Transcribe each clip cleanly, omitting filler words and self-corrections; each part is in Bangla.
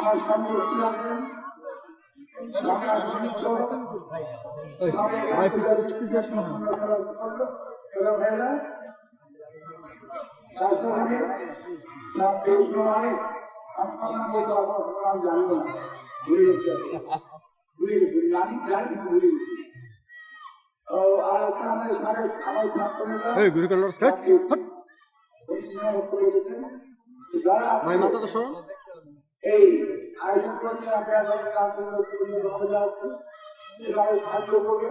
আমার সামনে আছেন এই আয়োজন করেছে আপনারা সাহায্য করবে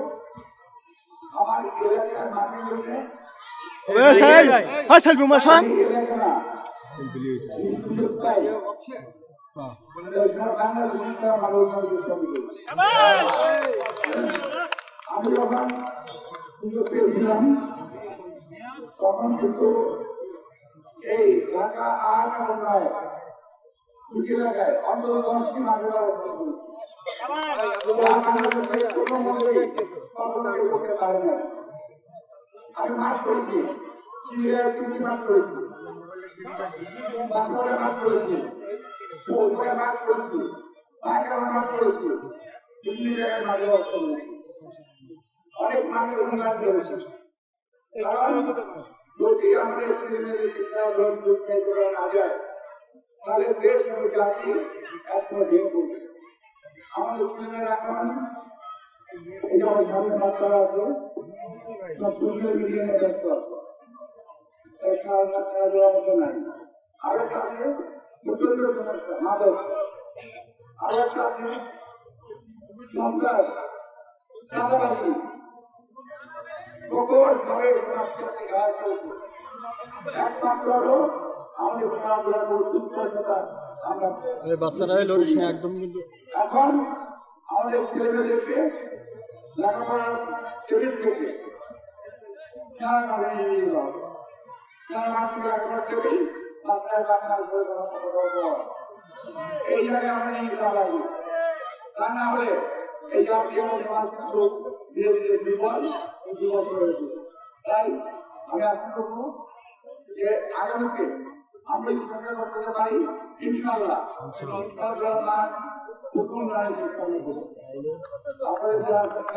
আমার এলাকার মানুষজনকে আমি যখন সুযোগ পেয়েছিলাম তখন কিন্তু এই ঢাকা ৮ এবং ৯ দুটি এলাকায় অন্তত ১০টি মাঠের অবস্থান করেছি। আমি মাঠ করেছি, সিরিয়ায় ৩টি মাঠ করেছি, বাস্তবে মাঠ করেছি, মাঠ করেছি, পায়খানা মাঠ করেছি, বিভিন্ন জায়গায় মাঠের অবস্থান করেছি। অনেক মাঠের উন্নয়ন করেছি। কারণ যদি আমাদের ছেলেমেয়েদের শিক্ষা উৎসাহিত করা না যায় তাহলে দেশ এবং জাতি একসময় ভেঙে পড়বে। আমাদের ছেলেমেয়েরা এখন এই যে আমার সামনে বাচ্চারা আছে সব সোশ্যাল মিডিয়া নিয়ে ব্যস্ত আছে, খেলাধুলা দেওয়ার মতো নাই। আরো একটা আছে প্রচন্ড সমস্যা মাদক, আরো একটা আছে সন্ত্রাস, চাঁদাবাজি, প্রকটভাবে সমাজকে ঘায়াল করেছে। একমাত্র হলো আমাদের খেলাধুলার উৎকর্ষতা আমরা বাচ্চারা লড়িস না একদম। এখন আমাদের ছেলেমেয়েদেরকে লেখাপড়ার টেবিল থেকে খেলা মাঠে নিয়ে যেতে হবে। খেলা মাঠ থেকে লেখাপড়ার টেবিল রাস্তায় বাংলা এই জায়গায় আমরা নিয়ে যেতে হবে। তা না হলে এই জাতীয় সমাজ কিন্তু ধীরে ধীরে দুর্বল হয়েছে। তাই আমি আশা করবো যে আগামীতে আমরা এই সরকার করতে পারি ইনশাআল্লাহ হুকুম রায় আপনাদের আজকে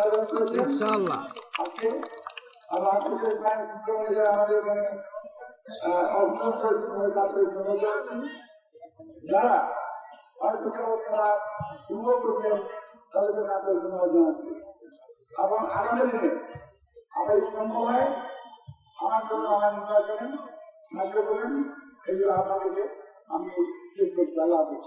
আমাদের যারা হয়তো খেলা দুর্বল করছেন তাদেরকে আপনাদের ধন্যবাদ জানাচ্ছি এবং আগামী দিনে আমাদের সম্ভব হয় আমার জন্য আমার নির্বাচনে সাহায্য করেন। এই জন্য আপনাদেরকে আমি শেষ করছি। আল্লাহ হাফেজ।